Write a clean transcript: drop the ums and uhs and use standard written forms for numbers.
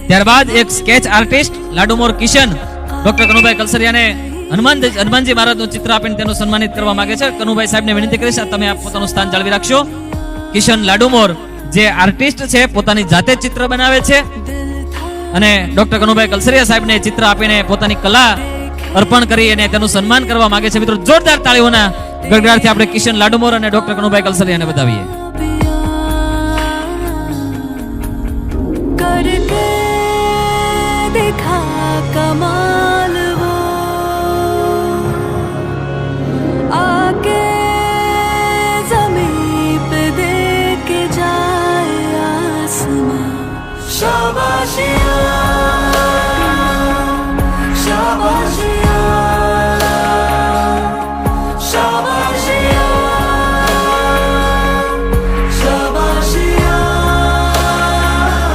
ત્યારબાદ એક sketch artist Ladumor Kishan doctor Kanubhai કલસરિયાને હનુમાનજી મહારાજનું ચિત્ર આપીને તેનું સન્માનિત કરવા માંગે છે. કનુભાઈ સાહેબને વિનંતી કરીશ તમે આપ પોતાનું સ્થાન જાળવી રાખશો. કિશન લાડુમોર જે આર્ટિસ્ટ છે પોતાની જાતે ચિત્ર બનાવે છે અને ડોક્ટર કનુભાઈ કલસરિયા સાહેબને ચિત્ર આપીને પોતાની કલા અર્પણ કરી અને તેનું સન્માન કરવા માંગે છે. મિત્રો જોરદાર તાળીઓના ગડગડાટથી આપણે કિશન લાડુમોર અને ડોક્ટર કનુભાઈ કલસરિયાને વધાવીએ. करके देखा कमाल वो आके ज़मीन पे दे के जाए आसमां शाबाशियाँ